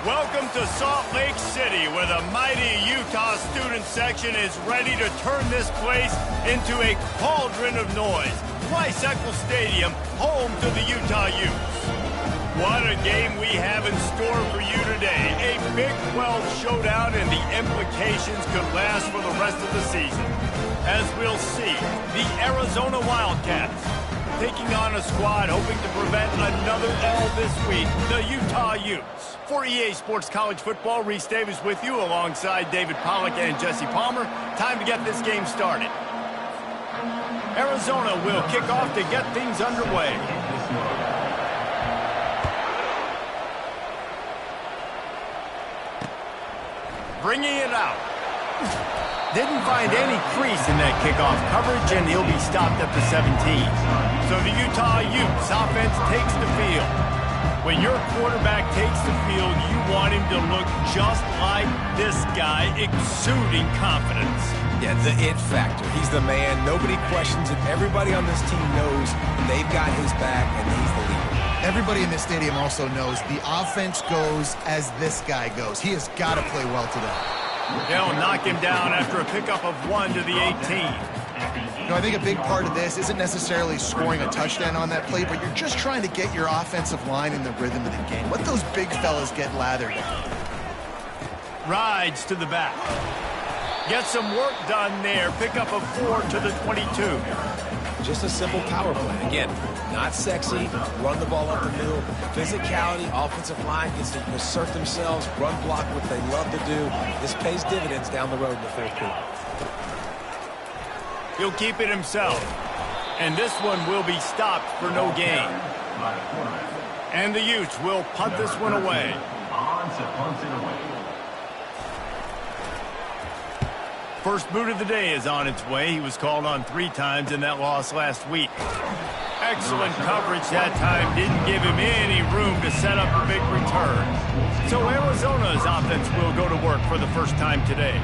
Welcome to Salt Lake City, where the mighty Utah student section is ready to turn this place into a cauldron of noise. Eccles Stadium, home to the Utah Utes. What a game we have in store for you today. A Big 12 showdown, and the implications could last for the rest of the season. As we'll see, the Arizona Wildcats taking on a squad hoping to prevent another L this week, the Utah Utes. For EA Sports College Football, Reese Davis with you alongside David Pollack and Jesse Palmer. Time to get this game started. Arizona will kick off to get things underway. Bringing it out. Didn't find any crease in that kickoff coverage, and he'll be stopped at the 17. So the Utah Utes offense takes the field. When your quarterback takes the field, you want him to look just like this guy, exuding confidence. Yeah, the it factor. He's the man. Nobody questions it. Everybody on this team knows they've got his back, and he's the leader. Everybody in this stadium also knows the offense goes as this guy goes. He has got to play well today. They'll knock him down after a pickup of 1 to the 18. You know, I think a big part of this isn't necessarily scoring a touchdown on that play, but you're just trying to get your offensive line in the rhythm of the game. Let those big fellas get lathered. Rides to the back. Get some work done there. Pickup of 4 to the 22. Just a simple power play. Again, not sexy, run the ball up the middle. Physicality, offensive line gets to assert themselves, run block, what they love to do. This pays dividends down the road in the fourth quarter. He'll keep it himself. And this one will be stopped for no gain. And the Utes will punt this one away. First boot of the day is on its way. He was called on 3 times in that loss last week. Excellent coverage that time. Didn't give him any room to set up a big return. So Arizona's offense will go to work for the first time today.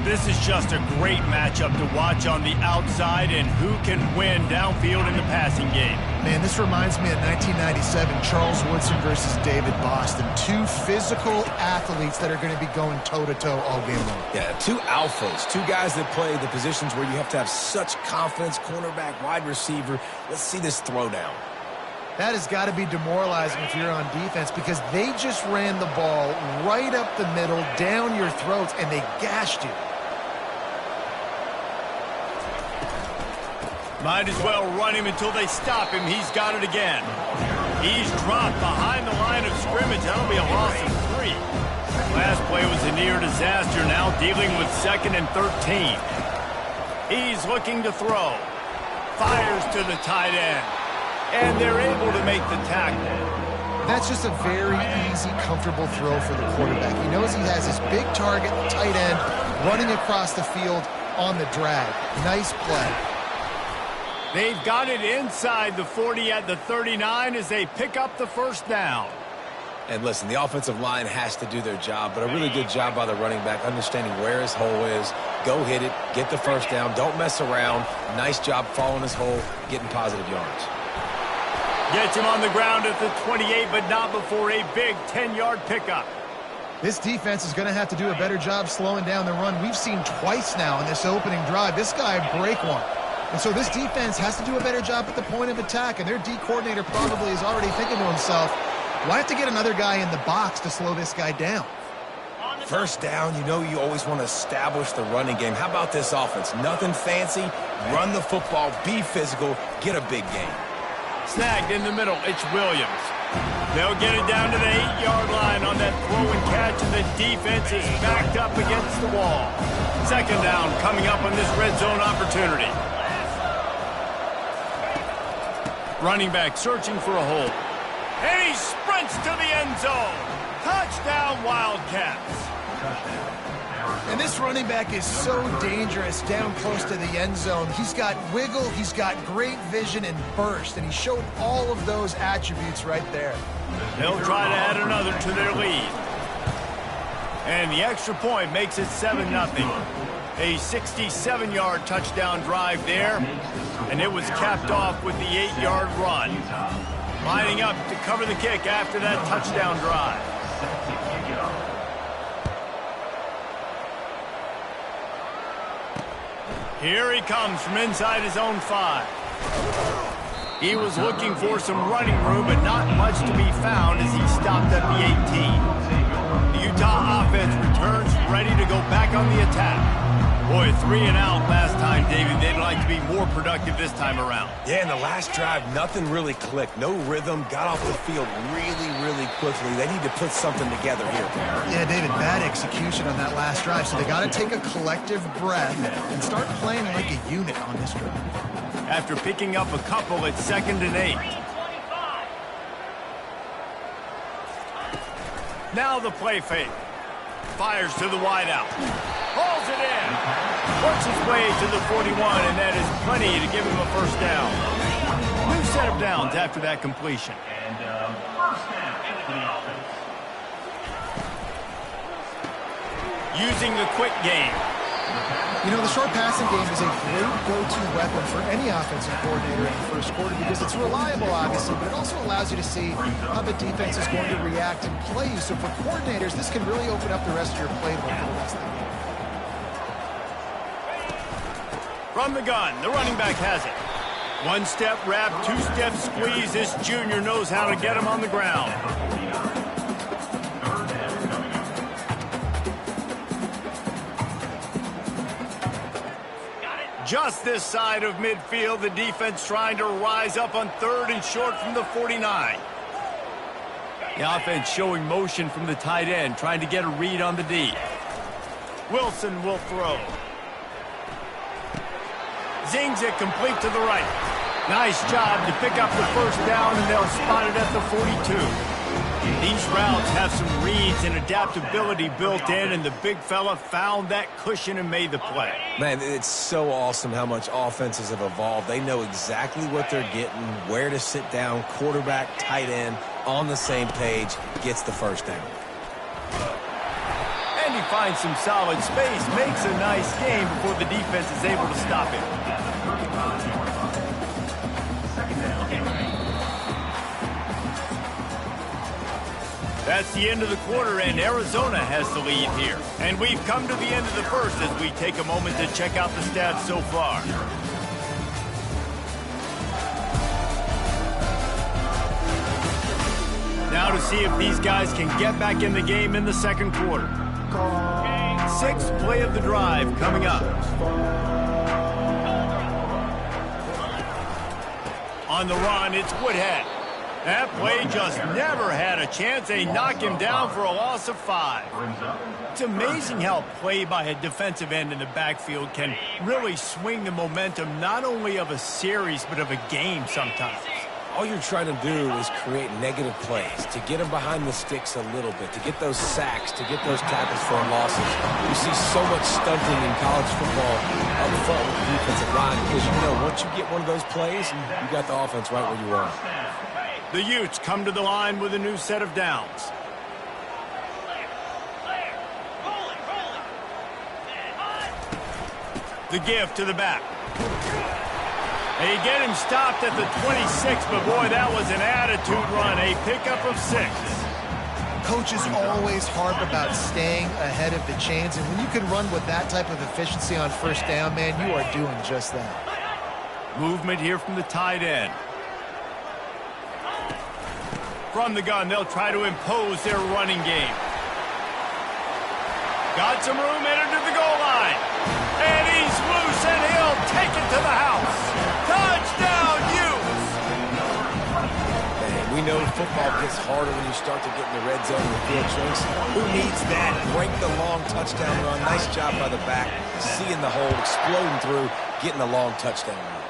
This is just a great matchup to watch on the outside, and who can win downfield in the passing game. Man, this reminds me of 1997, Charles Woodson versus David Boston. 2 physical athletes that are going to be going toe-to-toe all game long. Yeah, 2 alphas, 2 guys that play the positions where you have to have such confidence, cornerback, wide receiver. Let's see this throwdown. That has got to be demoralizing if you're on defense, because they just ran the ball right up the middle, down your throats, and they gashed you. Might as well run him until they stop him. He's got it again. He's dropped behind the line of scrimmage. That'll be a loss of 3. Last play was a near disaster. Now dealing with 2nd and 13. He's looking to throw. Fires to the tight end. And they're able to make the tackle. That's just a very easy, comfortable throw for the quarterback. He knows he has his big target, tight end, running across the field on the drag. Nice play. They've got it inside the 40 at the 39 as they pick up the first down. And listen, the offensive line has to do their job, but a really good job by the running back, understanding where his hole is. Go hit it, get the first down, don't mess around. Nice job following his hole, getting positive yards. Gets him on the ground at the 28, but not before a big 10-yard pickup. This defense is going to have to do a better job slowing down the run. We've seen twice now in this opening drive. This guy break one. And so this defense has to do a better job at the point of attack, and their D coordinator probably is already thinking to himself, well, I have to get another guy in the box to slow this guy down. First down, you know you always want to establish the running game. How about this offense? Nothing fancy. Run the football, be physical, get a big gain. Snagged in the middle, it's Williams. They'll get it down to the 8-yard line on that throw and catch, and the defense is backed up against the wall. 2nd down coming up on this red zone opportunity. Running back searching for a hole. And he sprints to the end zone. Touchdown, Wildcats. And this running back is so dangerous down close to the end zone. He's got wiggle, he's got great vision and burst, and he showed all of those attributes right there. They'll try to add another to their lead. And the extra point makes it 7-0. A 67-yard touchdown drive there, and it was capped off with the 8-yard run. Lining up to cover the kick after that touchdown drive. Here he comes from inside his own 5. He was looking for some running room, but not much to be found as he stopped at the 18. The Utah offense returns ready to go back on the attack. Boy, 3 and out last time, David. They'd like to be more productive this time around. Yeah, in the last drive, nothing really clicked. No rhythm, got off the field really quickly. They need to put something together here. Yeah, David, bad execution on that last drive, so they got to take a collective breath and start playing like a unit on this drive. After picking up a couple at 2nd and 8. Now the play fake. Fires to the wideout. Hauls it in. Works his way to the 41, and that is plenty to give him a first down. New set of downs after that completion. And first down for the offense. Using the quick game. You know, the short passing game is a great go-to weapon for any offensive coordinator in the first quarter because it's reliable, obviously, but it also allows you to see how the defense is going to react and play you. So for coordinators, this can really open up the rest of your playbook for the rest of the game. From the gun, the running back has it. 1-step wrap, 2-step squeeze. This junior knows how to get him on the ground. Just this side of midfield, the defense trying to rise up on 3rd and short from the 49. The offense showing motion from the tight end, trying to get a read on the D. Wilson will throw. Zings it complete to the right. Nice job to pick up the first down, and they'll spot it at the 42. These routes have some reads and adaptability built in, and the big fella found that cushion and made the play. Man, it's so awesome how much offenses have evolved. They know exactly what they're getting, where to sit down, quarterback, tight end, on the same page, gets the first down. And he finds some solid space, makes a nice game before the defense is able to stop him. That's the end of the quarter, and Arizona has the lead here. And we've come to the end of the first as we take a moment to check out the stats so far. Now to see if these guys can get back in the game in the second quarter. 6th play of the drive coming up. On the run, it's Woodhead. That play just never had a chance. They knock him down for a loss of 5. It's amazing how play by a defensive end in the backfield can really swing the momentum not only of a series but of a game sometimes. All you're trying to do is create negative plays, to get them behind the sticks a little bit, to get those sacks, to get those tackles for losses. You see so much stunting in college football up front with the defensive line because you know once you get one of those plays, you got the offense right where you want it. The Utes come to the line with a new set of downs. The give to the back. They get him stopped at the 26, but boy, that was an attitude run. A pickup of 6. Coaches always harp about staying ahead of the chains, and when you can run with that type of efficiency on first down, man, you are doing just that. Movement here from the tight end. From the gun, they'll try to impose their running game. Got some room, entered to the goal line. And he's loose, and he'll take it to the house. Touchdown, Utes! We know football gets harder when you start to get in the red zone with field shrinks. Who needs that? Break the long touchdown run. Nice job by the back. Seeing the hole, exploding through, getting the long touchdown run.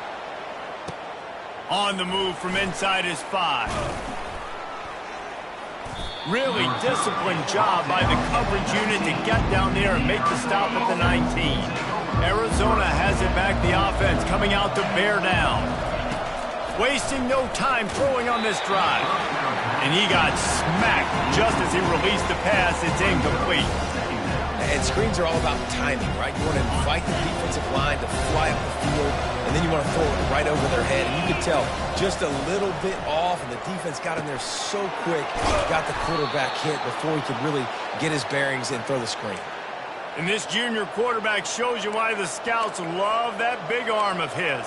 On the move from inside his 5. Really disciplined job by the coverage unit to get down there and make the stop at the 19. Arizona has it back, the offense coming out to bear down. Wasting no time throwing on this drive. And he got smacked just as he released the pass. It's incomplete. And screens are all about timing, right? You want to invite the defensive line to fly up the field, and then you want to throw it right over their head. And you can tell just a little bit off, and the defense got in there so quick, got the quarterback hit before he could really get his bearings and throw the screen. And this junior quarterback shows you why the scouts love that big arm of his.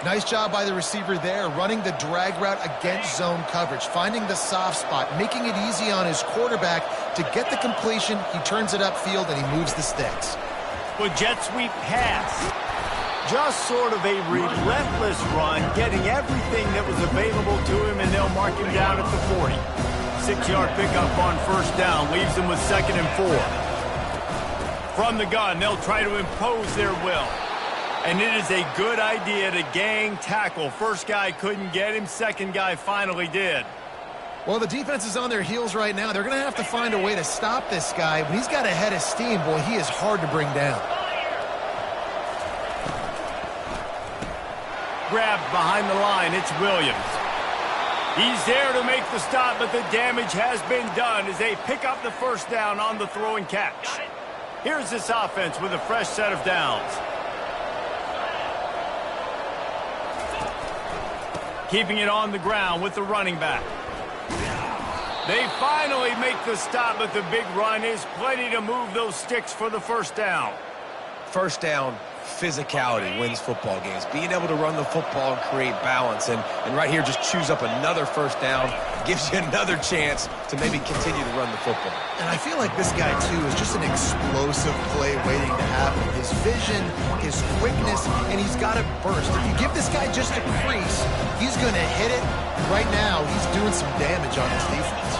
Nice job by the receiver there, running the drag route against zone coverage, finding the soft spot, making it easy on his quarterback to get the completion. He turns it upfield, and he moves the sticks. With jet sweep pass. Just sort of a relentless run, getting everything that was available to him, and they'll mark him down at the 40. 6-yard pickup on first down, leaves him with 2nd and 4. From the gun, they'll try to impose their will. And it is a good idea to gang tackle. First guy couldn't get him. Second guy finally did. Well, the defense is on their heels right now. They're going to have to find a way to stop this guy. When he's got a head of steam, boy, he is hard to bring down. Grabbed behind the line. It's Williams. He's there to make the stop, but the damage has been done as they pick up the first down on the throw and catch. Here's this offense with a fresh set of downs. Keeping it on the ground with the running back. They finally make the stop, but the big run is plenty to move those sticks for the first down. First down, physicality wins football games. Being able to run the football and create balance. And right here, just choose up another first down. Gives you another chance to maybe continue to run the football. And I feel like this guy, too, is just an explosive play waiting to happen. His vision, his quickness, and he's got a burst. If you give this guy just a crease, he's going to hit it. Right now, he's doing some damage on this defense.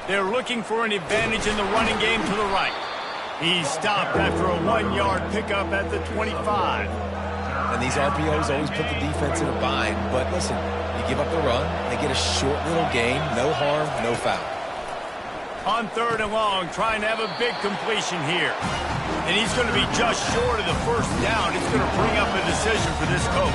They're looking for an advantage in the running game to the right. He's stopped after a 1-yard pickup at the 25. And these RPOs always put the defense in a bind. But listen, you give up the run, they get a short little gain, no harm, no foul. On 3rd and long, trying to have a big completion here. And he's going to be just short of the first down. It's going to bring up a decision for this coach.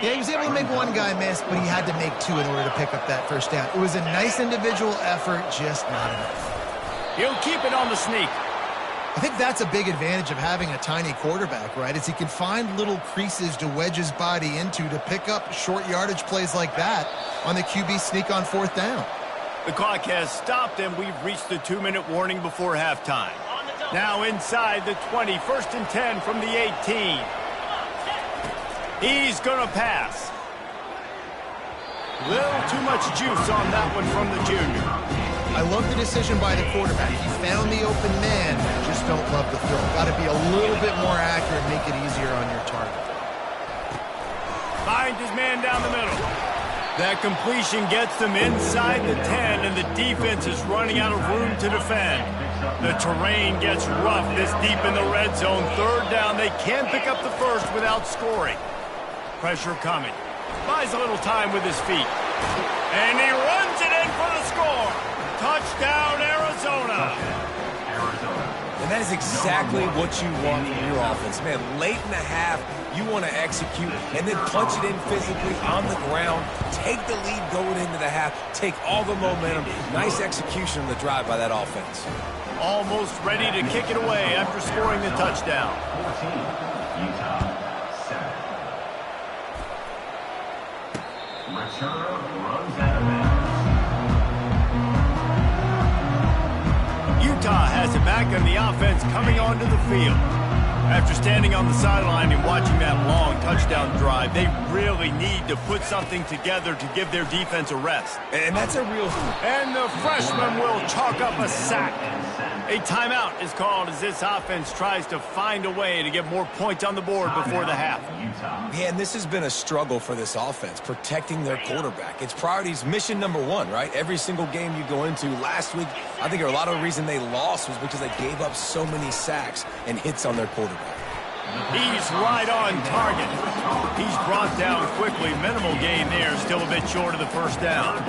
Yeah, he was able to make one guy miss, but he had to make 2 in order to pick up that first down. It was a nice individual effort, just not enough. He'll keep it on the sneak. I think that's a big advantage of having a tiny quarterback, right? Is he can find little creases to wedge his body into to pick up short yardage plays like that on the QB sneak on 4th down. The clock has stopped, and we've reached the 2-minute warning before halftime. Now inside the 20, 1st and 10 from the 18. He's going to pass. Little too much juice on that one from the junior. I love the decision by the quarterback. He found the open man, just don't love the throw. Got to be a little bit more accurate, make it easier on your target. Finds his man down the middle. That completion gets them inside the 10, and the defense is running out of room to defend. The terrain gets rough this deep in the red zone. 3rd down, they can't pick up the first without scoring. Pressure coming. Buys a little time with his feet. And he runs it in for the score. Touchdown, Arizona. And that is exactly what you want from your offense. Man, late in the half, you want to execute and then punch it in physically on the ground. Take the lead going into the half. Take all the momentum. Nice execution on the drive by that offense. Almost ready to kick it away after scoring the touchdown. 14, Utah, 7. Returner runs out of bounds. Utah has it back, and the offense coming onto the field. After standing on the sideline and watching that long touchdown drive, they really need to put something together to give their defense a rest. And that's a real... And the freshman will chalk up a sack. A timeout is called as this offense tries to find a way to get more points on the board before the half. Yeah, and this has been a struggle for this offense, protecting their quarterback. It's priorities, mission number 1, right? Every single game you go into. Last week, I think a lot of the reason they lost was because they gave up so many sacks and hits on their quarterback. He's right on target. He's brought down quickly. Minimal gain there, still a bit short of the first down.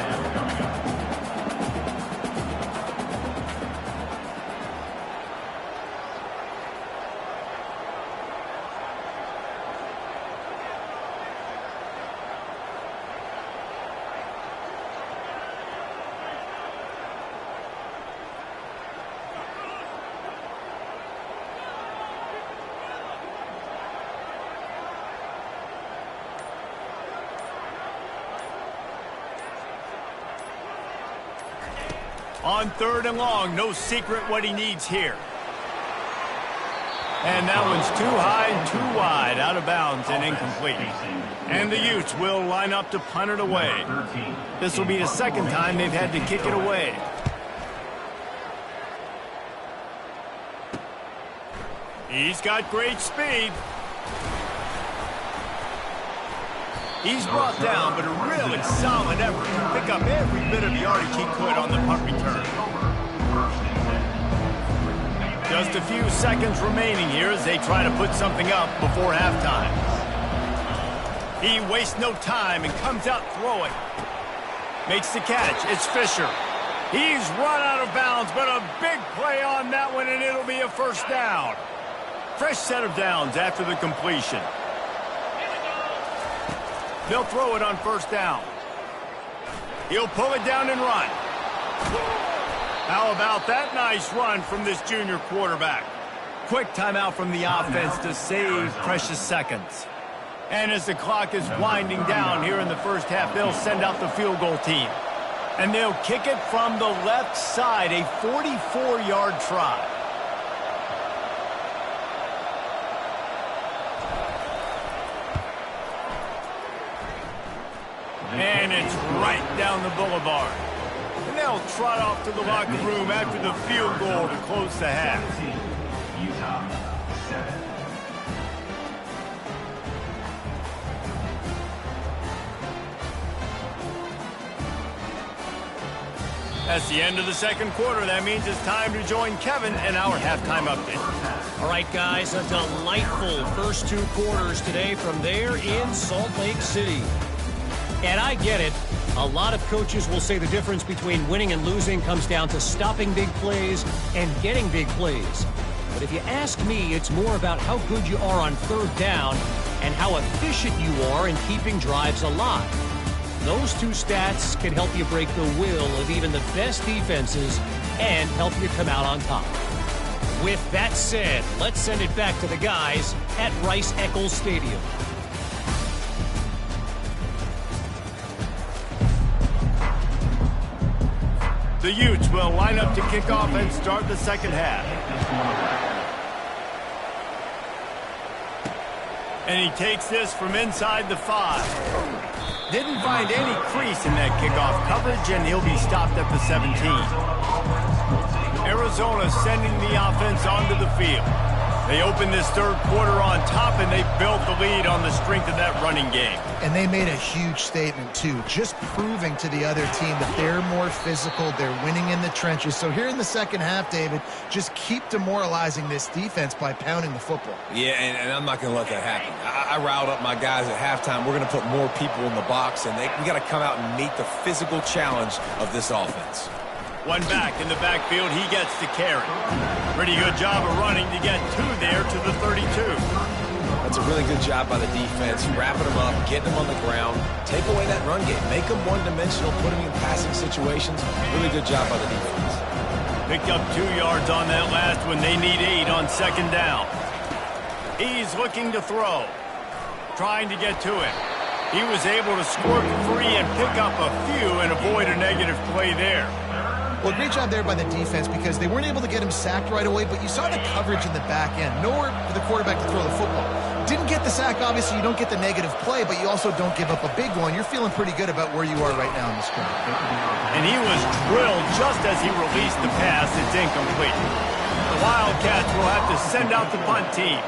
On 3rd and long, no secret what he needs here. And that one's too high and too wide, out of bounds and incomplete. And the Utes will line up to punt it away. This will be the second time they've had to kick it away. He's got great speed. He's brought down, but a really solid effort to pick up every bit of yardage he could on the punt return. Just a few seconds remaining here as they try to put something up before halftime. He wastes no time and comes out throwing. Makes the catch. It's Fisher. He's run out of bounds, but a big play on that one, and it'll be a first down. Fresh set of downs after the completion. They'll throw it on first down. He'll pull it down and run. How about that nice run from this junior quarterback? Quick timeout from the offense to save precious seconds. And as the clock is winding down here in the first half, they'll send out the field goal team. And they'll kick it from the left side, a 44-yard try. And it's right down the boulevard. And they'll trot off to the locker room after the field goal to close the half. Utah 7. That's the end of the second quarter. That means it's time to join Kevin in our halftime update. All right, guys, a delightful first 2 quarters today from there in Salt Lake City. And I get it. A lot of coaches will say the difference between winning and losing comes down to stopping big plays and getting big plays. But if you ask me, it's more about how good you are on 3rd down and how efficient you are in keeping drives alive. Those 2 stats can help you break the will of even the best defenses and help you come out on top. With that said, let's send it back to the guys at Rice-Eccles Stadium. The Utes will line up to kick off and start the second half. And he takes this from inside the 5. Didn't find any crease in that kickoff coverage, and he'll be stopped at the 17. Arizona sending the offense onto the field. They open this 3rd quarter on top, and they built the lead on the strength of that running game. And they made a huge statement, too, just proving to the other team that they're more physical, they're winning in the trenches. So here in the second half, David, just keep demoralizing this defense by pounding the football. Yeah, and I'm not going to let that happen. I riled up my guys at halftime. We're going to put more people in the box, and we got to come out and meet the physical challenge of this offense. One back in the backfield, he gets the carry. Pretty good job of running to get 2 there to the 32. That's a really good job by the defense, wrapping them up, getting them on the ground, take away that run game, make them one-dimensional, put them in passing situations. Really good job by the defense. Picked up 2 yards on that last one. They need 8 on 2nd down. He's looking to throw, trying to get to it. He was able to squirt free and pick up a few and avoid a negative play there. Well, great job there by the defense because they weren't able to get him sacked right away, but you saw the coverage in the back end. Nowhere for the quarterback to throw the football. Didn't get the sack, obviously. You don't get the negative play, but you also don't give up a big one. You're feeling pretty good about where you are right now in the scrum. And he was drilled just as he released the pass. It's incomplete. The Wildcats will have to send out the punt team.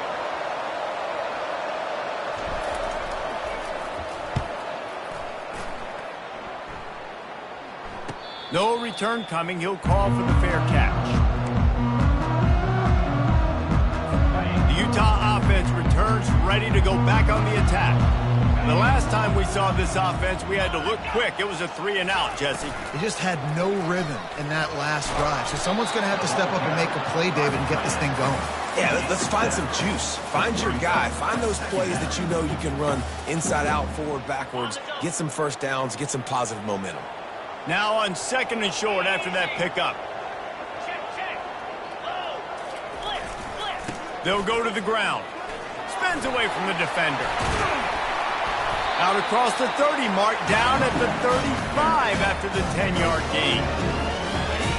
No return coming. He'll call for the fair catch. The Utah offense returns ready to go back on the attack. The last time we saw this offense, we had to look quick. It was a 3-and-out, Jesse. They just had no rhythm in that last drive. So someone's going to have to step up and make a play, David, and get this thing going. Yeah, let's find some juice. Find your guy. Find those plays that you know you can run inside out, forward, backwards. Get some first downs. Get some positive momentum. Now on 2nd and short after that pickup. They'll go to the ground. Spins away from the defender. Out across the 30 mark, down at the 35 after the 10-yard gain.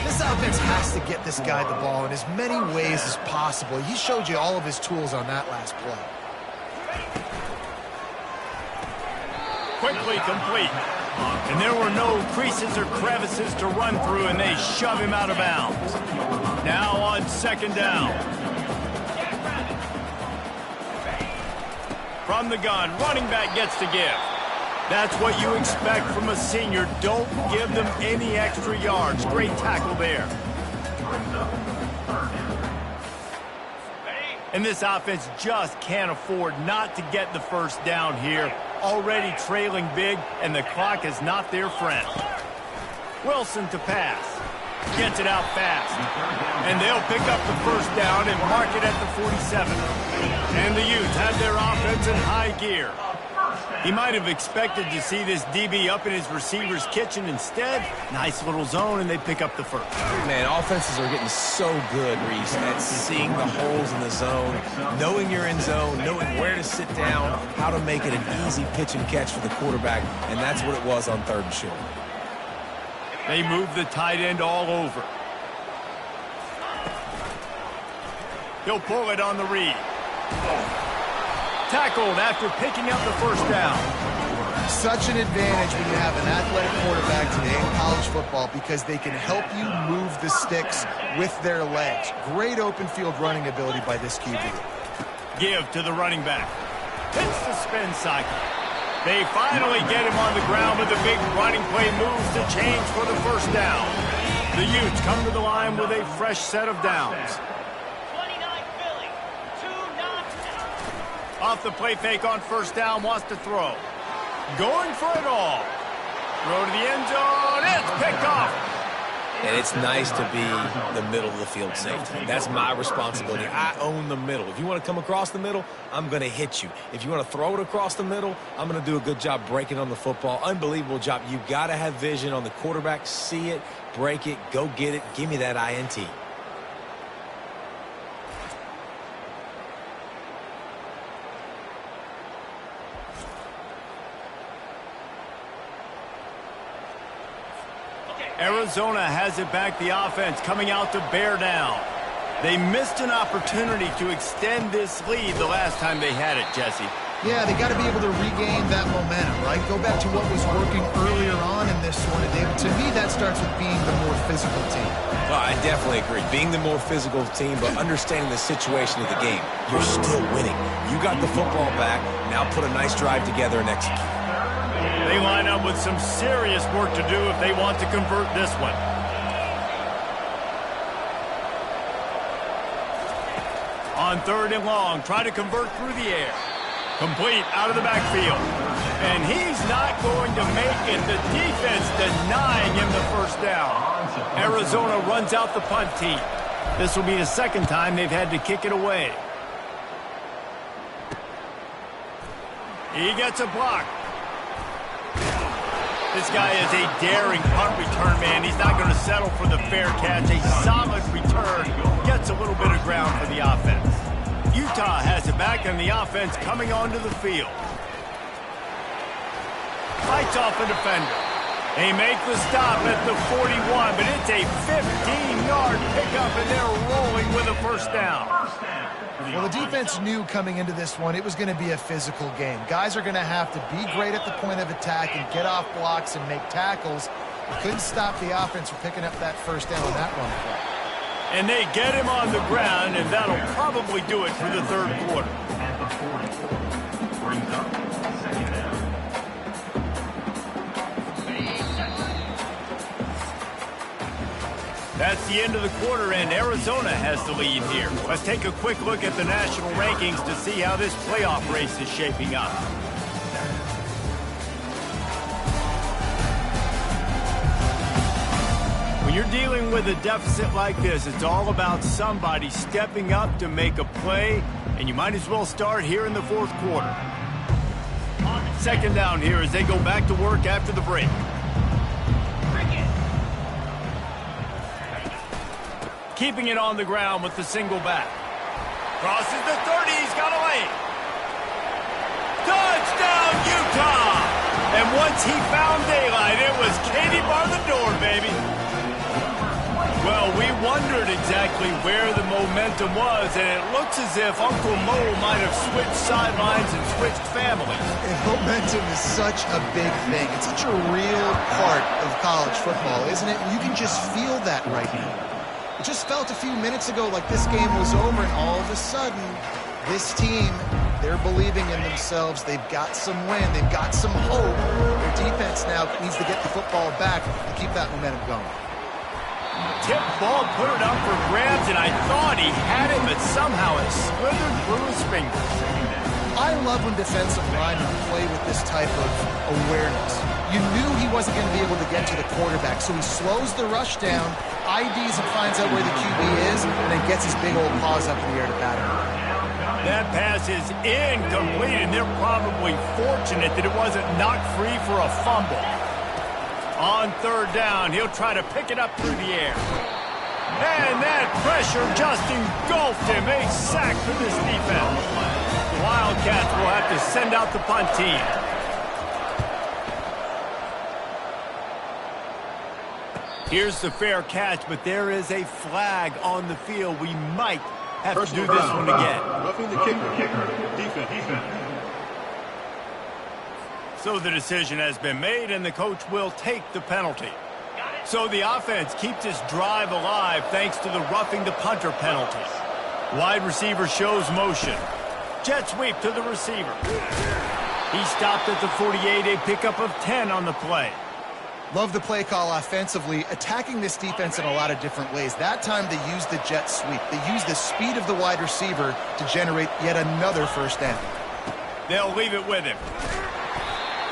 This This offense has to get this guy the ball in as many ways as possible. He showed you all of his tools on that last play. Quickly complete. And there were no creases or crevices to run through, and they shove him out of bounds. Now on second down. From the gun, running back gets to give. That's what you expect from a senior. Don't give them any extra yards. Great tackle there. And this offense just can't afford not to get the first down here. Already trailing big, and the clock is not their friend. Wilson to pass. Gets it out fast. And they'll pick up the first down and mark it at the 47. And the Utes have their offense in high gear. He might have expected to see this DB up in his receiver's kitchen. Instead, nice little zone, and they pick up the first. Man, offenses are getting so good, Reese, at seeing the holes in the zone, knowing you're in zone, knowing where to sit down, how to make it an easy pitch and catch for the quarterback, and that's what it was on 3rd and short. They move the tight end all over. He'll pull it on the read. Tackled after picking up the first down. Such an advantage when you have an athletic quarterback today in college football because they can help you move the sticks with their legs. Great open field running ability by this QB. Give to the running back. Hits the spin cycle. They finally get him on the ground with a big running play moves to change for the first down. The Utes come to the line with a fresh set of downs. Off the play fake on first down, wants to throw. Going for it all. Throw to the end zone. It's picked off. And it's nice to be the middle of the field safety. That's my responsibility. I own the middle. If you want to come across the middle, I'm going to hit you. If you want to throw it across the middle, I'm going to do a good job breaking on the football. Unbelievable job. You got to have vision on the quarterback. See it, break it, go get it. Give me that INT. Arizona has it back, the offense coming out to bear down. They missed an opportunity to extend this lead the last time they had it, Jesse. Yeah, they got to be able to regain that momentum, right? Go back to what was working earlier on in this one. And to me, that starts with being the more physical team. Well, I definitely agree. Being the more physical team, but understanding the situation of the game. You're still winning. You got the football back. Now put a nice drive together and execute. They line up with some serious work to do if they want to convert this one. On 3rd and long, try to convert through the air. Complete out of the backfield. And he's not going to make it. The defense denying him the first down. Arizona runs out the punt team. This will be the second time they've had to kick it away. He gets a block. This guy is a daring punt return man. He's not going to settle for the fair catch. A solid return. Gets a little bit of ground for the offense. Utah has it back, and the offense coming onto the field. Fights off a defender. They make the stop at the 41, but it's a 15-yard pickup, and they're rolling with a first down. Well, the defense knew coming into this one it was going to be a physical game. Guys are going to have to be great at the point of attack and get off blocks and make tackles. You couldn't stop the offense from picking up that first down on that run play. And they get him on the ground, and that'll probably do it for the 3rd quarter. That's the end of the quarter, and Arizona has the lead here. Let's take a quick look at the national rankings to see how this playoff race is shaping up. When you're dealing with a deficit like this, it's all about somebody stepping up to make a play, and you might as well start here in the 4th quarter. Second down here as they go back to work after the break. Keeping it on the ground with the single back. Crosses the 30, he's got a lane. Touchdown, Utah! And once he found daylight, it was Katie bar the door, baby. Well, we wondered exactly where the momentum was, and it looks as if Uncle Mo might have switched sidelines and switched families. And momentum is such a big thing. It's such a real part of college football, isn't it? You can just feel that right now. It just felt a few minutes ago like this game was over, and all of a sudden, this team, they're believing in themselves. They've got some wind. They've got some hope. Their defense now needs to get the football back to keep that momentum going. Tip ball, put it up for grabs, and I thought he had it, but somehow it slithered through his fingers. I love when defensive linemen play with this type of awareness. You knew he wasn't going to be able to get to the quarterback, so he slows the rush down, IDs and finds out where the QB is, and then gets his big old paws up in the air to bat him. That pass is incomplete, and they're probably fortunate that it wasn't knocked free for a fumble. On third down, he'll try to pick it up through the air. And that pressure just engulfed him. A sack for this defense. The Wildcats will have to send out the punt team. Here's the fair catch, but there is a flag on the field. We might have to do this one again. Roughing the kicker. Defense. So the decision has been made, and the coach will take the penalty. So the offense keeps this drive alive thanks to the roughing the punter penalty. Wide receiver shows motion. Jet sweep to the receiver. He stopped at the 48, a pickup of 10 on the play. Love the play call offensively, attacking this defense in a lot of different ways. That time they used the jet sweep. They used the speed of the wide receiver to generate yet another first down. They'll leave it with him.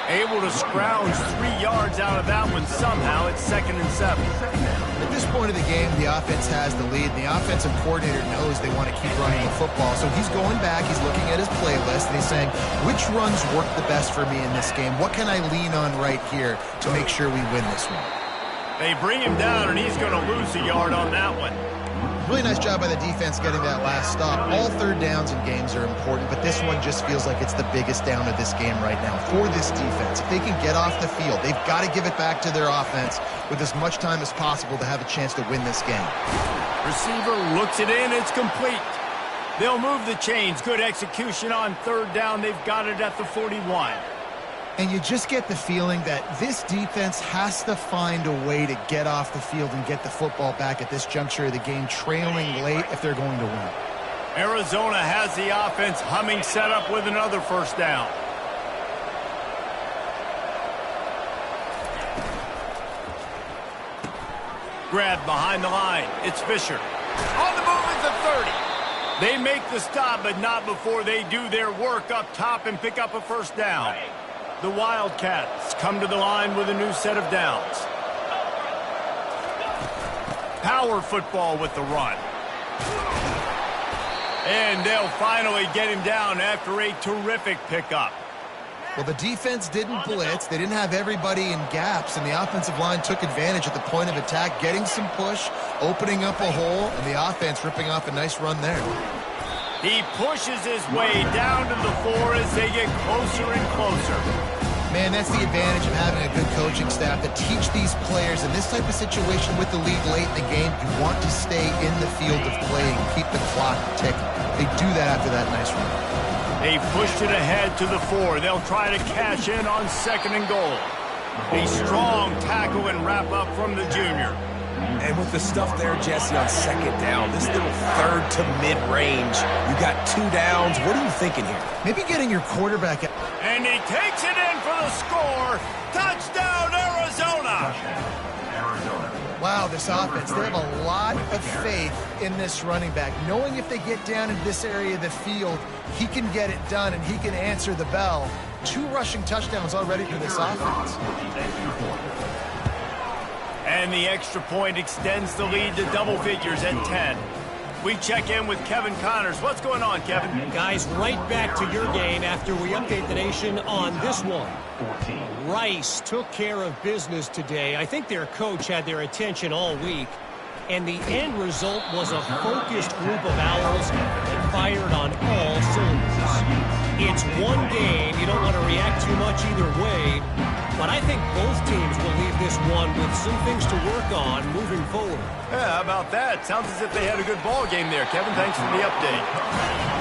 Able to scrounge 3 yards out of that one somehow. It's 2nd and 7. At this point of the game, the offense has the lead. The offensive coordinator knows they want to keep running the football. So he's going back, he's looking at his playlist, and he's saying, which runs work the best for me in this game? What can I lean on right here to make sure we win this one? They bring him down, and he's going to lose a yard on that one. Really nice job by the defense getting that last stop. All third downs in games are important, but this one just feels like it's the biggest down of this game right now for this defense. If they can get off the field, they've got to give it back to their offense with as much time as possible to have a chance to win this game. Receiver looks it in. It's complete. They'll move the chains. Good execution on third down. They've got it at the 41. And you just get the feeling that this defense has to find a way to get off the field and get the football back at this juncture of the game, trailing late if they're going to win. Arizona has the offense humming, set up with another first down. Grabbed behind the line. It's Fisher. On the move is the 30. They make the stop, but not before they do their work up top and pick up a first down. The Wildcats come to the line with a new set of downs. Power football with the run. And they'll finally get him down after a terrific pickup. Well, the defense didn't blitz. They didn't have everybody in gaps, and the offensive line took advantage at the point of attack, getting some push, opening up a hole, and the offense ripping off a nice run there. He pushes his way down to the 4 as they get closer and closer. Man, that's the advantage of having a good coaching staff that teach these players in this type of situation with the lead late in the game. You want to stay in the field of play and keep the clock ticking. They do that after that nice run. They pushed it ahead to the 4. They'll try to cash in on 2nd and goal. A strong tackle and wrap up from the junior. And with the stuff there, Jesse, on 2nd down, this little third to mid-range, you got 2 downs. What are you thinking here? Maybe getting your quarterback... And he takes it in for the score. Touchdown, Arizona. Wow, this offense, they have a lot of faith in this running back. Knowing if they get down in this area of the field, he can get it done and he can answer the bell. 2 rushing touchdowns already for this offense. And the extra point extends the lead to double figures at 10. We check in with Kevin Connors. What's going on, Kevin? Guys, right back to your game after we update the nation on this one. Rice took care of business today. I think their coach had their attention all week. And the end result was a focused group of Owls that fired on all cylinders. It's one game. You don't want to react too much either way. But I think both teams will leave this one with some things to work on moving forward. Yeah, how about that? Sounds as if they had a good ball game there, Kevin. Thanks for the update.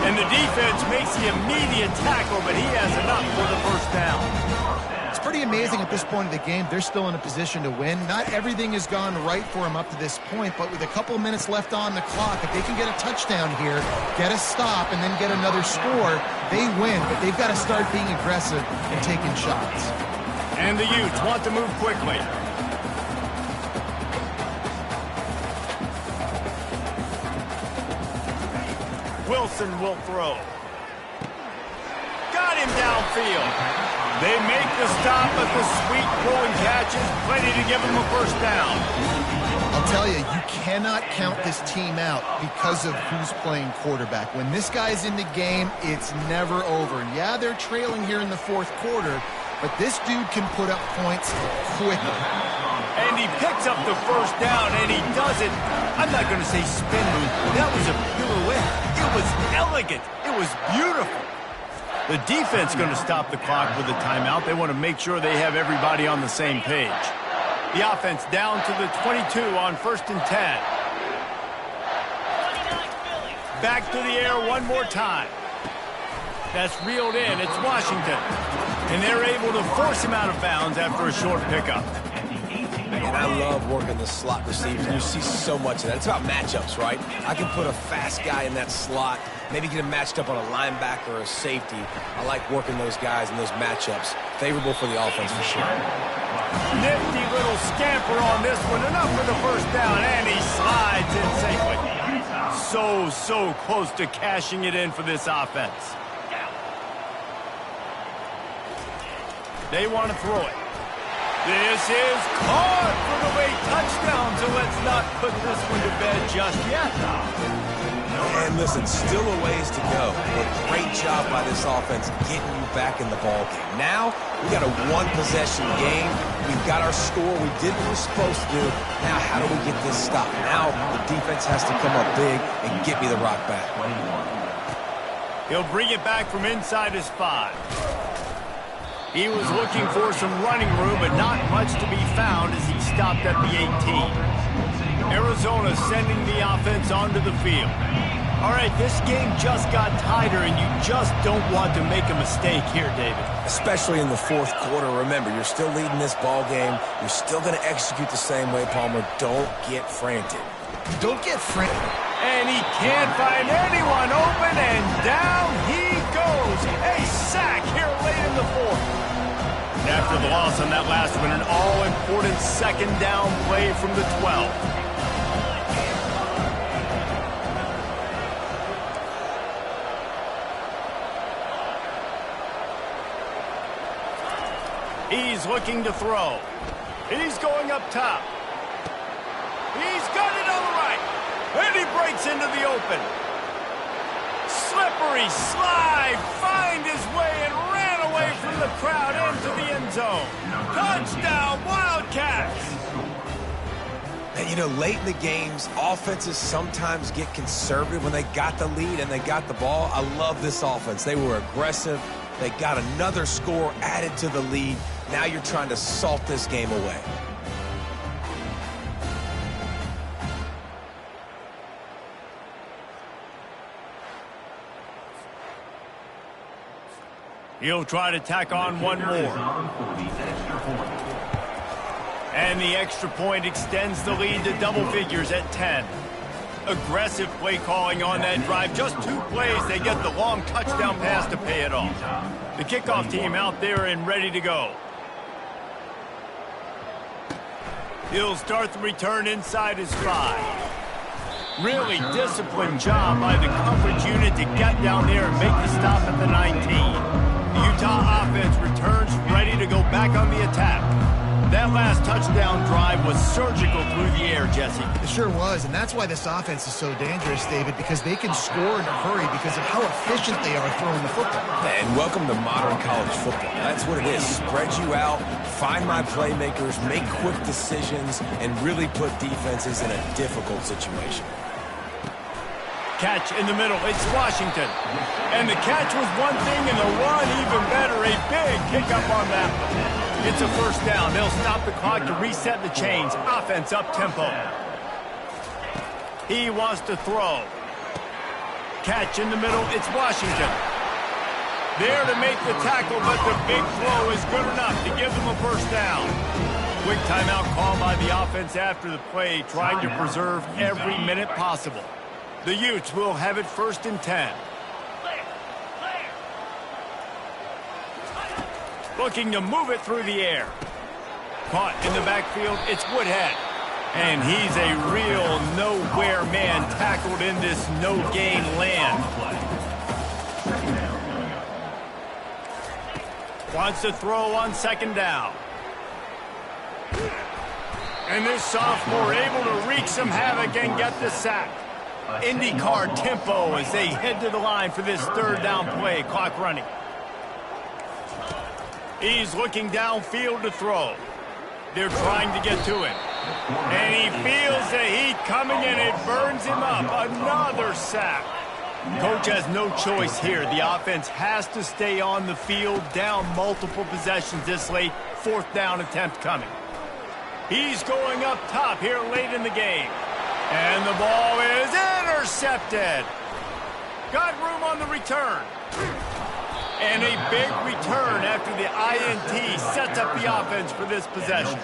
And the defense makes the immediate tackle, but he has enough for the first down. It's pretty amazing at this point of the game. They're still in a position to win. Not everything has gone right for them up to this point, but with a couple of minutes left on the clock, if they can get a touchdown here, get a stop, and then get another score, they win. But they've got to start being aggressive and taking shots. And the Utes want to move quickly. Wilson will throw. Got him downfield. They make the stop, but the sweet throwing catch is plenty to give them a first down. I'll tell you, you cannot count this team out because of who's playing quarterback. When this guy's in the game, it's never over. Yeah, they're trailing here in the fourth quarter, but this dude can put up points quickly. And he picks up the first down, and he does it. I'm not going to say spin move. That was a pirouette. It was elegant. It was beautiful. The defense going to stop the clock with a timeout. They want to make sure they have everybody on the same page. The offense down to the 22 on 1st and 10. Back to the air one more time. That's reeled in. It's Washington. And they're able to force him out of bounds after a short pickup. And I love working the slot receivers. You see so much of that. It's about matchups, right? I can put a fast guy in that slot, maybe get him matched up on a linebacker or a safety. I like working those guys in those matchups. Favorable for the offense for sure. Nifty little scamper on this one. Enough for the first down, and he slides in safely. So close to cashing it in for this offense. They want to throw it. This is caught for the late touchdown, so let's not put this one to bed just yet. And listen, still a ways to go, but great job by this offense getting you back in the ball game. Now, we got a one-possession game. We've got our score. We did what we're supposed to do. Now, how do we get this stopped? Now, the defense has to come up big and get me the rock back. He'll bring it back from inside his 5. He was looking for some running room, but not much to be found as he stopped at the 18. Arizona sending the offense onto the field. All right, this game just got tighter, and you just don't want to make a mistake here, David. Especially in the fourth quarter. Remember, you're still leading this ball game. You're still going to execute the same way, Palmer. Don't get frantic. Don't get frantic. And he can't find anyone open, and down he goes. A sack here late in the fourth. After the loss on that last one, an all-important second down play from the 12. He's looking to throw. And he's going up top. He's got it on the right. And he breaks into the open. Slippery slide, find his way and ran away from the crowd into the end zone. Touchdown, Wildcats! And, you know, late in the games, offenses sometimes get conservative when they got the lead and they got the ball. I love this offense. They were aggressive. They got another score added to the lead. Now you're trying to salt this game away. He'll try to tack on one more. And the extra point extends the lead to double figures at 10. Aggressive play calling on that drive. Just 2 plays, they get the long touchdown pass to pay it off. The kickoff team out there and ready to go. He'll start the return inside his 5. Really disciplined job by the coverage unit to get down there and make the stop at the 19. The Utah offense returns ready to go back on the attack. That last touchdown drive was surgical through the air, Jesse. It sure was, and that's why this offense is so dangerous, David, because they can score in a hurry because of how efficient they are throwing the football. And welcome to modern college football. That's what it is. Spread you out, find my playmakers, make quick decisions, and really put defenses in a difficult situation. Catch in the middle. It's Washington. And the catch was one thing, and the run even better. A big pickup on that one. It's a first down. They'll stop the clock to reset the chains. Offense up-tempo. He wants to throw. Catch in the middle. It's Washington. There to make the tackle, but the big throw is good enough to give them a first down. Quick timeout call by the offense after the play, trying to preserve every minute possible. The Utes will have it 1st and 10. Looking to move it through the air. Caught in the backfield, it's Woodhead. And he's a real nowhere man tackled in this no-gain land. Wants to throw on 2nd down. And this sophomore able to wreak some havoc and get the sack. IndyCar tempo as they head to the line for this 3rd down play. Clock running. He's looking downfield to throw. They're trying to get to him. And he feels the heat coming and it burns him up. Another sack. Coach has no choice here. The offense has to stay on the field, down multiple possessions this late. 4th down attempt coming. He's going up top here late in the game. And the ball is intercepted. Got room on the return. And a big return after the INT sets up the offense for this possession.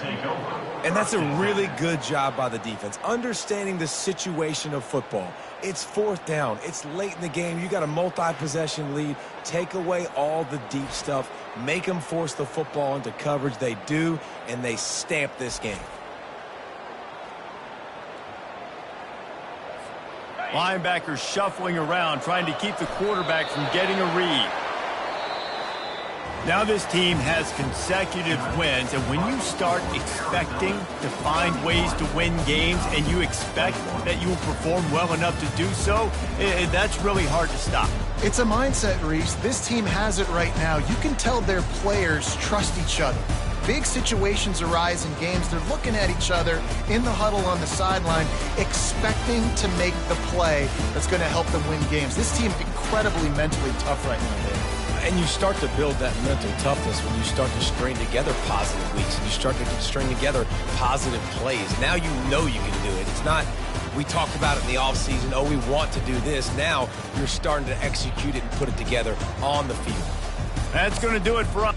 And that's a really good job by the defense, understanding the situation of football. It's 4th down. It's late in the game. You got a multi-possession lead. Take away all the deep stuff. Make them force the football into coverage. They do, and they stamp this game. Linebackers shuffling around, trying to keep the quarterback from getting a read. Now this team has consecutive wins, and when you start expecting to find ways to win games and you expect that you will perform well enough to do so, that's really hard to stop. It's a mindset, Reese. This team has it right now. You can tell their players trust each other. Big situations arise in games. They're looking at each other in the huddle on the sideline, expecting to make the play that's going to help them win games. This team incredibly mentally tough right now, Dave. And you start to build that mental toughness when you start to string together positive weeks and you start to string together positive plays. Now you know you can do it. It's not, we talked about it in the offseason, oh, we want to do this. Now you're starting to execute it and put it together on the field. That's going to do it for us.